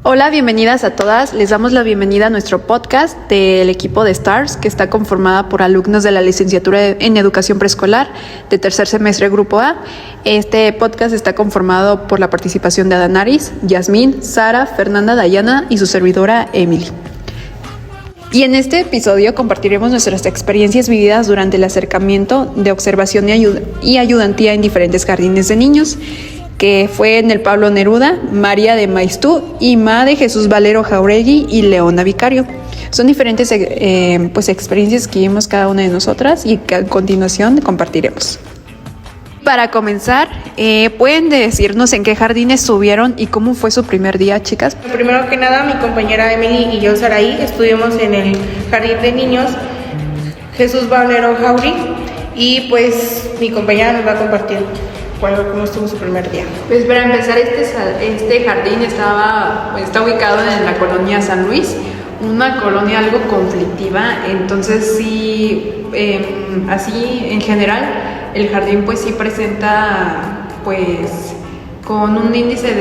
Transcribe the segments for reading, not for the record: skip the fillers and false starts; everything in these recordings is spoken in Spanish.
Hola, bienvenidas a todas. Les damos la bienvenida a nuestro podcast del equipo de STARS, que está conformada por alumnos de la licenciatura en Educación Preescolar de tercer semestre Grupo A. Este podcast está conformado por la participación de Adanaris, Yasmín, Sara, Fernanda, Dayana y su servidora Emily. Y en este episodio compartiremos nuestras experiencias vividas durante el acercamiento de observación y ayudantía en diferentes jardines de niños, que fue en el Pablo Neruda, María de Maistú y Ma de Jesús Valero Jauregui y Leona Vicario. Son diferentes experiencias que vivimos cada una de nosotras y que a continuación compartiremos. Para comenzar, ¿pueden decirnos en qué jardín estuvieron y cómo fue su primer día, chicas? Primero que nada, mi compañera Emily y yo, Saraí, estuvimos en el jardín de niños Jesús Valero Jauregui y pues mi compañera nos va a compartir cómo estuvo su primer día. Pues para empezar, este jardín está ubicado en la colonia San Luis, una colonia algo conflictiva, entonces sí, así en general el jardín pues sí presenta pues con un índice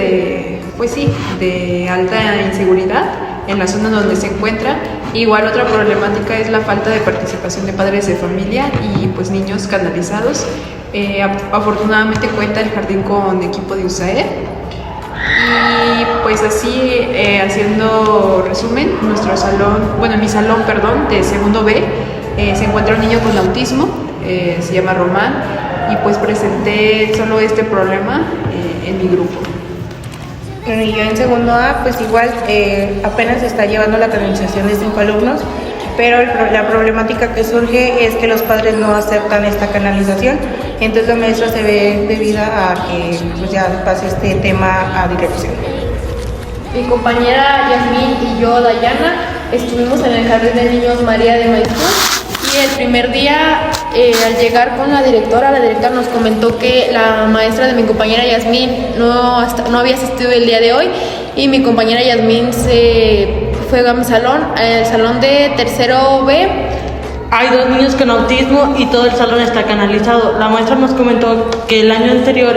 de alta inseguridad en la zona donde se encuentra. Igual otra problemática es la falta de participación de padres de familia y pues niños canalizados. Afortunadamente cuenta el jardín con equipo de USAID y pues así haciendo resumen, mi salón de segundo B se encuentra un niño con autismo, se llama Román, y pues presenté solo este problema en mi grupo. Bueno, y yo en segundo A pues igual apenas se está llevando la canalización de 5 alumnos, pero la problemática que surge es que los padres no aceptan esta canalización, entonces la maestra se ve debida a que pues ya pase este tema a dirección. Mi compañera Yasmín y yo, Dayana, estuvimos en el jardín de niños María de Maistú y el primer día al llegar con la directora nos comentó que la maestra de mi compañera Yasmín no había asistido el día de hoy y mi compañera Yasmín se fue a mi salón, el salón de tercero B. Hay 2 niños con autismo y todo el salón está canalizado. La maestra nos comentó que el año anterior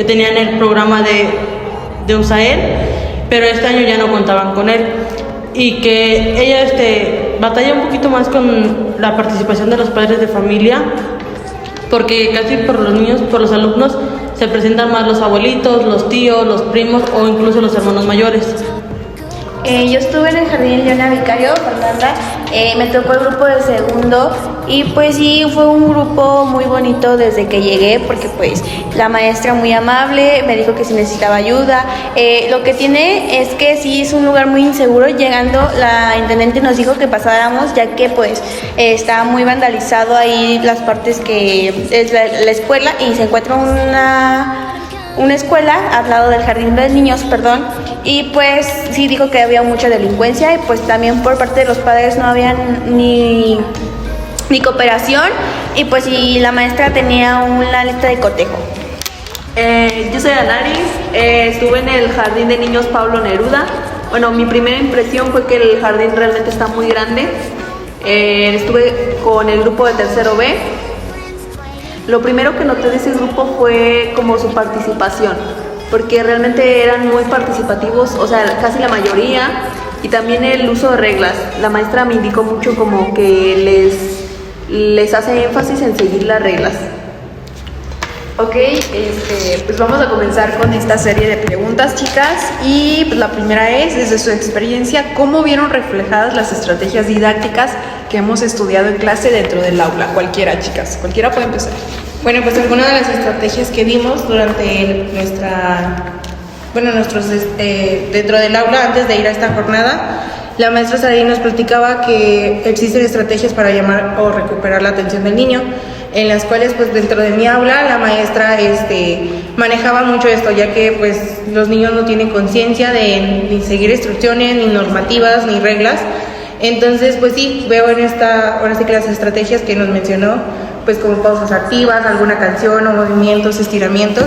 tenían el programa de USAID, pero este año ya no contaban con él. Y que ella batalla un poquito más con la participación de los padres de familia, porque casi por los alumnos, se presentan más los abuelitos, los tíos, los primos o incluso los hermanos mayores. Yo estuve en el jardín Leona Vicario, Fernanda, me tocó el grupo de segundo y pues sí, fue un grupo muy bonito desde que llegué porque pues la maestra muy amable, me dijo que si necesitaba ayuda. Lo que tiene es que sí es un lugar muy inseguro. Llegando la intendente nos dijo que pasáramos ya que pues está muy vandalizado ahí las partes que es la escuela y se encuentra una escuela al lado del jardín de niños, y pues sí dijo que había mucha delincuencia y pues también por parte de los padres no había ni cooperación y pues y la maestra tenía una lista de cotejo. Yo soy Anaris, estuve en el jardín de niños Pablo Neruda. Bueno, mi primera impresión fue que el jardín realmente está muy grande. Estuve con el grupo de tercero B. Lo primero que noté de ese grupo fue como su participación, porque realmente eran muy participativos, o sea, casi la mayoría, y también el uso de reglas. La maestra me indicó mucho como que les hace énfasis en seguir las reglas. Ok, pues vamos a comenzar con esta serie de preguntas, chicas, y pues la primera es, desde su experiencia, ¿cómo vieron reflejadas las estrategias didácticas que hemos estudiado en clase dentro del aula? Cualquiera, chicas, cualquiera puede empezar. Bueno, pues alguna de las estrategias que vimos durante dentro del aula antes de ir a esta jornada, la maestra Saraí nos platicaba que existen estrategias para llamar o recuperar la atención del niño, en las cuales pues dentro de mi aula la maestra manejaba mucho esto, ya que pues los niños no tienen conciencia de ni seguir instrucciones, ni normativas, ni reglas. Entonces pues sí, veo ahora sí que las estrategias que nos mencionó, pues como pausas activas, alguna canción o movimientos, estiramientos,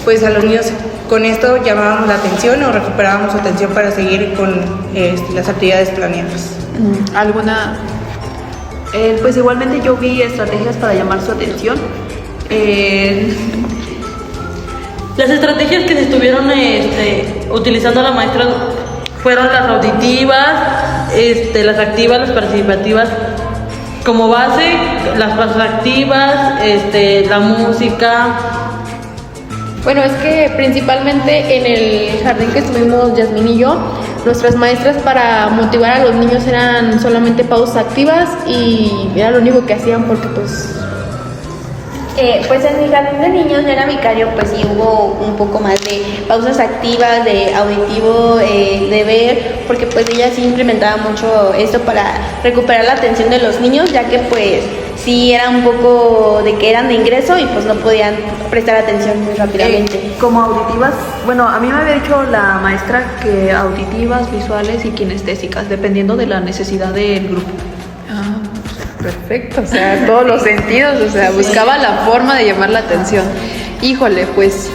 pues a los niños con esto llamábamos la atención o recuperábamos su atención para seguir con las actividades planeadas. ¿Alguna? Pues igualmente yo vi estrategias para llamar su atención. Las estrategias que se estuvieron utilizando la maestra fueron las auditivas, las activas, las participativas. Como base, las pasos activas, la música. Bueno, es que principalmente en el jardín que estuvimos Yasmín y yo, nuestras maestras para motivar a los niños eran solamente pausas activas y era lo único que hacían porque pues... Pues en mi jardín de niños, yo era vicario, pues sí hubo un poco más de pausas activas, de auditivo, de ver, porque pues ella sí implementaba mucho esto para recuperar la atención de los niños, ya que pues sí era un poco de que eran de ingreso y pues no podían prestar atención muy rápidamente. Como auditivas, bueno, a mí me había dicho la maestra que auditivas, visuales y kinestésicas, dependiendo de la necesidad del grupo. Perfecto, o sea, todos los sentidos, o sea, buscaba la forma de llamar la atención. Híjole, pues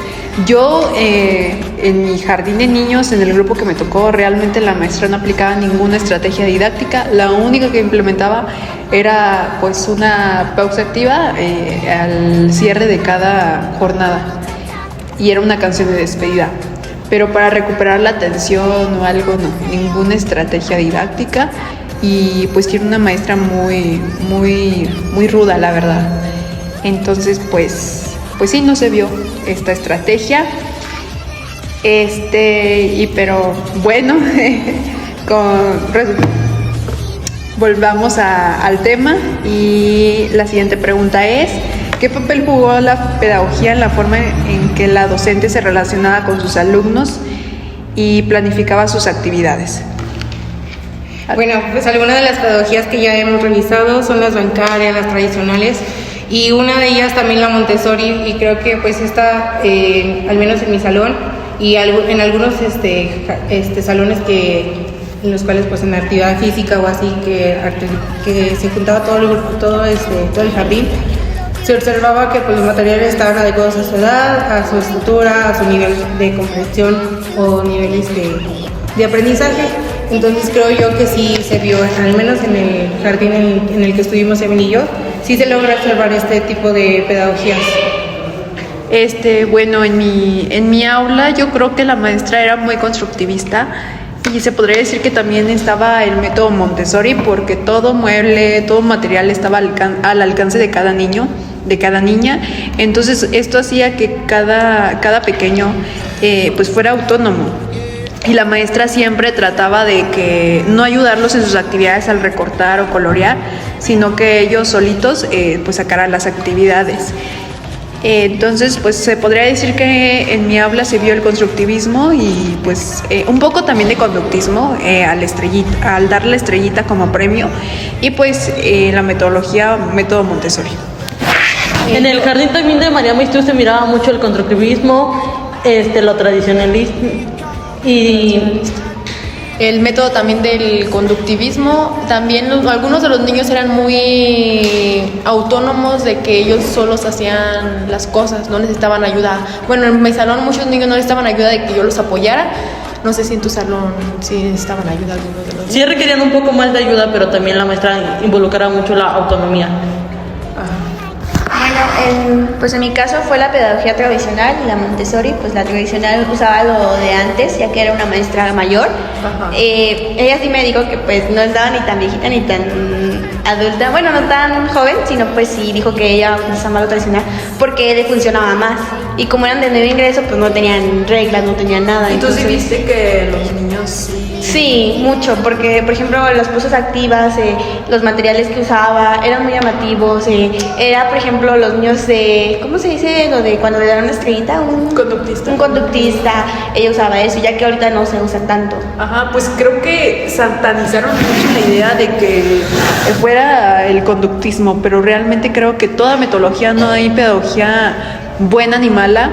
yo en mi jardín de niños, en el grupo que me tocó, realmente la maestra no aplicaba ninguna estrategia didáctica. La única que implementaba era pues una pausa activa al cierre de cada jornada y era una canción de despedida. Pero para recuperar la atención o algo, no, ninguna estrategia didáctica. Y pues tiene una maestra muy ruda, la verdad. Entonces pues sí, no se vio esta estrategia. Pero bueno, volvamos al tema y la siguiente pregunta es: ¿qué papel jugó la pedagogía en la forma en que la docente se relacionaba con sus alumnos y planificaba sus actividades? Bueno, pues algunas de las pedagogías que ya hemos revisado son las bancarias, las tradicionales, y una de ellas también la Montessori, y creo que pues esta, al menos en mi salón y en algunos salones en los cuales pues en actividad física o así que se juntaba todo el jardín, se observaba que pues los materiales estaban adecuados a su edad, a su estructura, a su nivel de comprensión o niveles de aprendizaje. Entonces creo yo que sí se vio, al menos en el jardín en el que estuvimos Evelyn y yo, sí se logra observar este tipo de pedagogías. Bueno, en mi aula yo creo que la maestra era muy constructivista y se podría decir que también estaba el método Montessori, porque todo mueble, todo material estaba al alcance de cada niño, de cada niña. Entonces esto hacía que cada pequeño pues fuera autónomo. Y la maestra siempre trataba de que no ayudarlos en sus actividades al recortar o colorear, sino que ellos solitos pues sacaran las actividades. Entonces pues se podría decir que en mi aula se vio el constructivismo y pues un poco también de conductismo al dar la estrellita como premio, y pues la metodología método Montessori. En el jardín también de María Maestú se miraba mucho el constructivismo, lo tradicionalismo y el método también del conductivismo. También algunos de los niños eran muy autónomos, de que ellos solos hacían las cosas, no necesitaban ayuda. Bueno, en mi salón muchos niños no necesitaban ayuda de que yo los apoyara. No sé si en tu salón sí necesitaban ayuda algunos de los niños. Sí requerían un poco más de ayuda, pero también la maestra involucraba mucho la autonomía. Bueno, pues en mi caso fue la pedagogía tradicional y la Montessori. Pues la tradicional usaba lo de antes, ya que era una maestra mayor. Ella sí me dijo que pues no estaba ni tan viejita ni tan adulta, bueno, no tan joven, sino pues sí dijo que ella utilizaba lo tradicional porque le funcionaba más. Y como eran de nuevo ingreso, pues no tenían reglas, no tenían nada. ¿Y tú sí viste que los niños sí? Sí, mucho, porque por ejemplo las poses activas, los materiales que usaba eran muy llamativos. Era por ejemplo los niños de, ¿cómo se dice? Lo de cuando le dan una estrellita, un conductista. Ella usaba eso, ya que ahorita no se usa tanto. Ajá, pues creo que satanizaron mucho la idea de que fuera el conductismo, pero realmente creo que toda metodología, no hay pedagogía buena ni mala.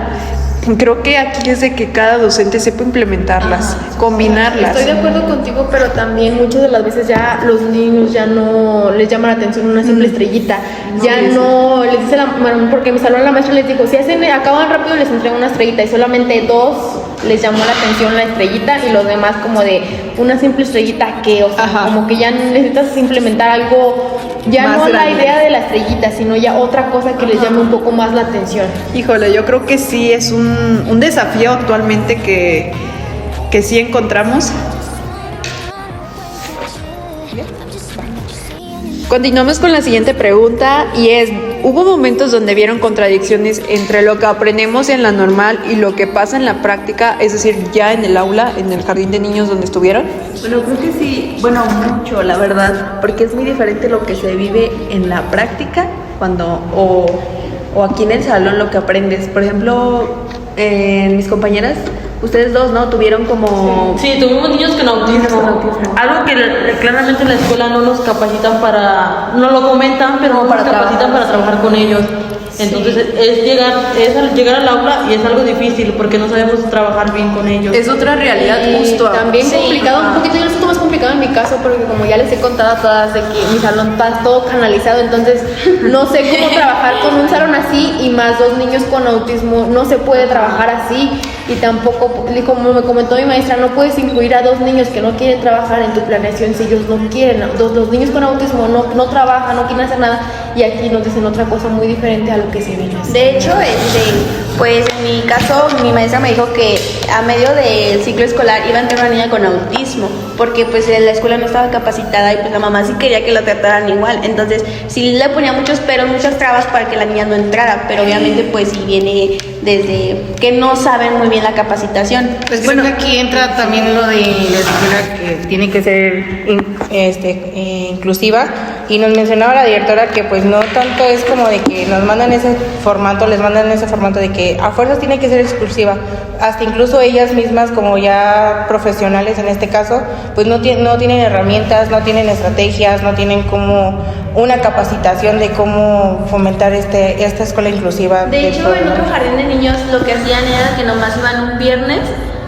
Creo que aquí es de que cada docente sepa implementarlas, combinarlas. Estoy de acuerdo contigo, pero también muchas de las veces ya los niños ya no les llama la atención una simple estrellita. No les dice porque en mi salón la maestra les dijo, si acaban rápido les entrega una estrellita, y solamente 2 les llamó la atención la estrellita, y los demás como de una simple estrellita que, o sea, como que ya necesitas implementar algo, ya más no grande. La idea de la estrellita, sino ya otra cosa que les llame un poco más la atención. Híjole, yo creo que sí es un desafío actualmente que sí encontramos, Continuamos con la siguiente pregunta y es, ¿hubo momentos donde vieron contradicciones entre lo que aprendemos en la normal y lo que pasa en la práctica, es decir, ya en el aula, en el jardín de niños donde estuvieron? Bueno, creo que sí, bueno, mucho, la verdad, porque es muy diferente lo que se vive en la práctica o aquí en el salón lo que aprendes. Por ejemplo, mis compañeras, ustedes dos, ¿no? Tuvieron como... Sí, tuvimos niños con autismo. Algo que claramente en la escuela no nos capacitan no lo comentan, pero no nos capacitan para trabajar con ellos. Entonces es llegar al aula y es algo difícil porque no sabemos trabajar bien con ellos. Es otra realidad justo. También complicado, un poquito, yo lo siento más complicado en mi caso porque como ya les he contado a todas de que mi salón está todo canalizado, entonces no sé cómo trabajar con un salón así y más 2 niños con autismo, no se puede trabajar así y tampoco, como me comentó mi maestra, no puedes incluir a 2 niños que no quieren trabajar en tu planeación si ellos no quieren. Los niños con autismo no trabajan, no quieren hacer nada y aquí nos dicen otra cosa muy diferente a lo que se viene. De hecho, pues en mi caso, mi maestra me dijo que a medio del ciclo escolar iba a entrar una niña con autismo, porque pues la escuela no estaba capacitada y pues la mamá sí quería que la trataran igual. Entonces, sí le ponía muchos peros, muchas trabas para que la niña no entrara, pero obviamente pues sí viene desde que no saben muy bien la capacitación. Pues bueno, aquí entra también lo de la escuela que tiene que ser inclusiva, y nos mencionaba la directora que pues no tanto es como de que nos mandan ese formato, les mandan ese formato de que a fuerzas tiene que ser exclusiva, hasta incluso ellas mismas como ya profesionales en este caso, pues no tienen herramientas, no tienen estrategias, no tienen como una capacitación de cómo fomentar esta escuela inclusiva. De hecho, en otro jardín de niños lo que hacían era que nomás iban un viernes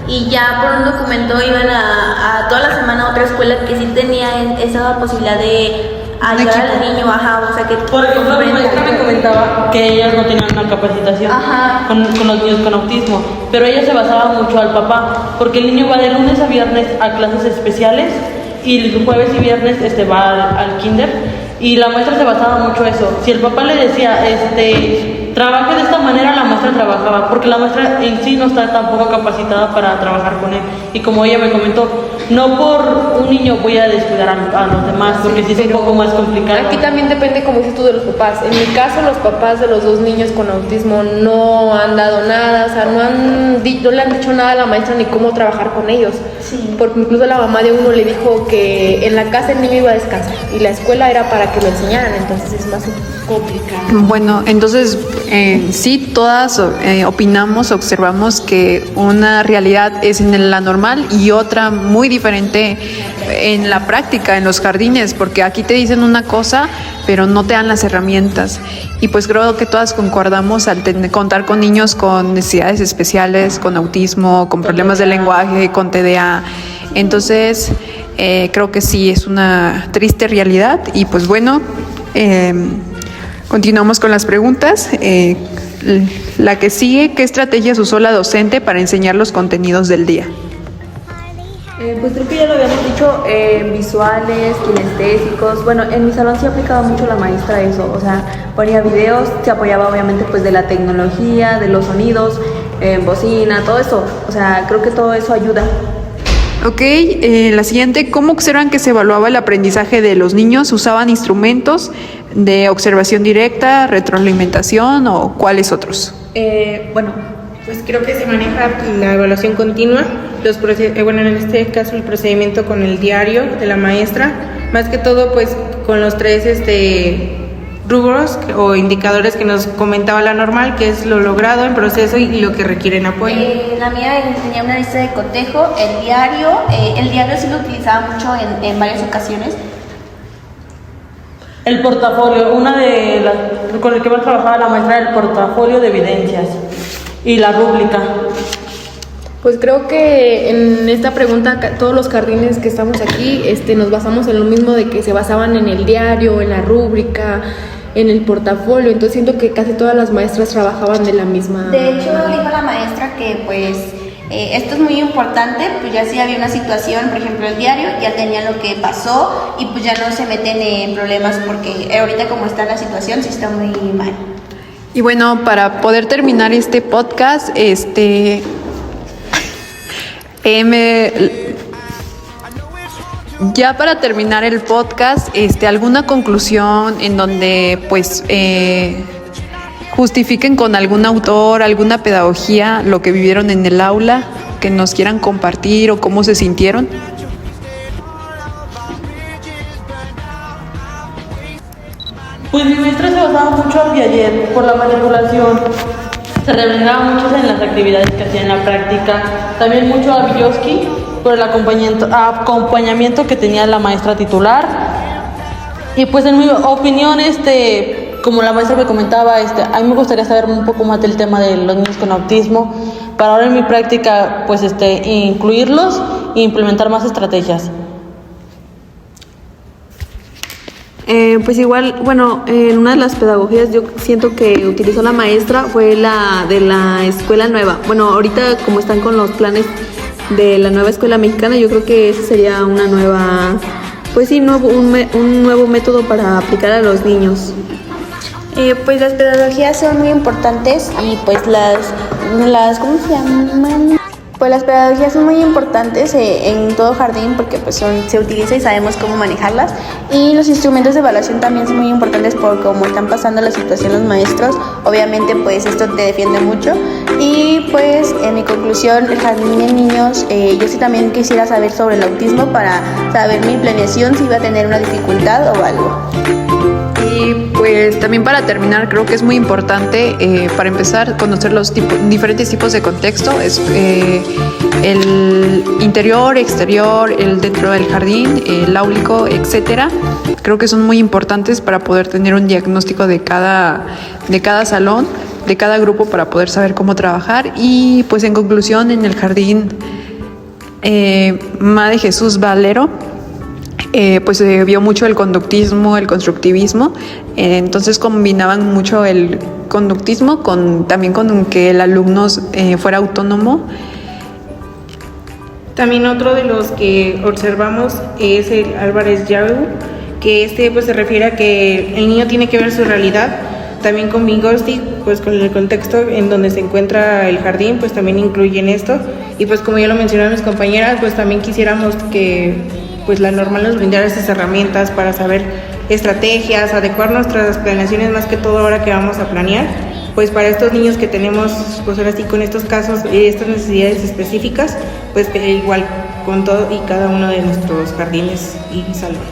y ya por un documento iban a toda la semana a otra escuela que sí tenía esa posibilidad de ayudar al niño, o sea que... Por ejemplo, mi maestra me comentaba que ellas no tenían una capacitación con los niños con autismo, pero ella se basaba mucho al papá, porque el niño va de lunes a viernes a clases especiales y el jueves y viernes va al kinder, y la maestra se basaba mucho eso. Si el papá le decía, trabaje de esta manera, la maestra trabajaba, porque la maestra en sí no está tampoco capacitada para trabajar con él. Y como ella me comentó, no por un niño voy a descuidar a los demás, porque sí es un poco más complicado. Aquí también depende, como dices tú, de los papás. En mi caso, los papás de los 2 niños con autismo no han dado nada, o sea, no le han dicho nada a la maestra ni cómo trabajar con ellos. Sí. Porque incluso la mamá de uno le dijo que en la casa el niño iba a descansar y la escuela era para que lo enseñaran, entonces es más complicado. Bueno, entonces sí, todas opinamos, observamos que una realidad es en la normal y otra muy diferente en la práctica, en los jardines, porque aquí te dicen una cosa, pero no te dan las herramientas. Y pues creo que todas concordamos al contar con niños con necesidades especiales, con autismo, con problemas de lenguaje, con TDA. Entonces, creo que sí, es una triste realidad. Y pues bueno, continuamos con las preguntas. La que sigue, ¿qué estrategias usó la docente para enseñar los contenidos del día? Pues creo que ya lo habíamos dicho, visuales, kinestésicos. Bueno, en mi salón sí aplicaba mucho la maestra eso, o sea, ponía videos, se apoyaba obviamente pues de la tecnología, de los sonidos, bocina, todo eso. O sea, creo que todo eso ayuda. Ok, la siguiente, ¿cómo observan que se evaluaba el aprendizaje de los niños? ¿Usaban instrumentos de observación directa, retroalimentación o cuáles otros? Bueno, pues creo que se maneja la evaluación continua, bueno, en este caso el procedimiento con el diario de la maestra, más que todo pues con los 3 rubros o indicadores que nos comentaba la normal, que es lo logrado en proceso y lo que requieren apoyo. La mía tenía una lista de cotejo, el diario sí lo utilizaba mucho en varias ocasiones. El portafolio, con el que más trabajaba la maestra, el portafolio de evidencias y la rúbrica. Pues creo que en esta pregunta todos los jardines que estamos aquí nos basamos en lo mismo, de que se basaban en el diario, en la rúbrica, en el portafolio. Entonces siento que casi todas las maestras trabajaban de la misma De hecho, manera. dijo la maestra que pues esto es muy importante, pues ya si había una situación, por ejemplo el diario, ya tenían lo que pasó y pues ya no se meten en problemas porque ahorita como está la situación sí está muy mal. Y bueno, para poder terminar este podcast, Ya para terminar el podcast, ¿alguna conclusión en donde pues justifiquen con algún autor, alguna pedagogía lo que vivieron en el aula, que nos quieran compartir o cómo se sintieron? Pues mi maestra se basaba mucho a Piaget por la manipulación. Se reflejaba mucho en las actividades que hacía en la práctica. También mucho a Vygotsky por el acompañamiento que tenía la maestra titular. Y pues en mi opinión, como la maestra me comentaba, a mí me gustaría saber un poco más del tema de los niños con autismo, para ahora en mi práctica, pues incluirlos e implementar más estrategias. Pues igual, bueno, en una de las pedagogías yo siento que utilizó la maestra fue la de la escuela nueva. Bueno, ahorita como están con los planes de la nueva escuela mexicana, yo creo que esa sería una nueva, pues sí, un nuevo método para aplicar a los niños. Pues las pedagogías son muy importantes y pues las ¿cómo se llaman? Pues las pedagogías son muy importantes en todo jardín porque pues se utiliza y sabemos cómo manejarlas, y los instrumentos de evaluación también son muy importantes por cómo están pasando la situación los maestros. Obviamente pues esto te defiende mucho, y pues en mi conclusión, el jardín de niños, yo sí también quisiera saber sobre el autismo para saber mi planeación, si iba a tener una dificultad o algo. Y pues también para terminar, creo que es muy importante, para empezar, conocer los diferentes tipos de contexto, el interior, exterior, el dentro del jardín, el áulico, etcétera. Creo que son muy importantes para poder tener un diagnóstico de cada salón, de cada grupo, para poder saber cómo trabajar. Y pues en conclusión, en el jardín Madre Jesús Valero, pues se vio mucho el conductismo, el constructivismo, entonces combinaban mucho el conductismo también con que el alumno fuera autónomo. También otro de los que observamos es el Álvarez Yarrow, que pues se refiere a que el niño tiene que ver su realidad. También con Vygotsky, pues con el contexto en donde se encuentra el jardín, pues también incluyen esto. Y pues como ya lo mencionaron mis compañeras, pues también quisiéramos que pues la normal nos brindara estas herramientas para saber estrategias, adecuar nuestras planeaciones, más que todo ahora que vamos a planear, pues para estos niños que tenemos, pues ahora sí con estos casos y estas necesidades específicas, pues igual con todo y cada uno de nuestros jardines y salones.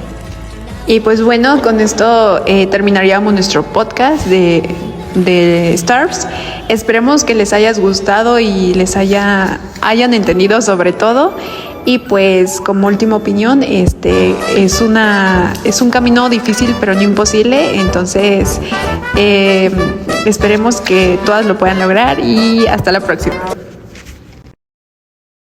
Y pues bueno, con esto terminaríamos nuestro podcast de STARS. Esperemos que les haya gustado y les hayan entendido sobre todo. Y pues como última opinión, es un camino difícil pero no imposible, entonces esperemos que todas lo puedan lograr, y hasta la próxima.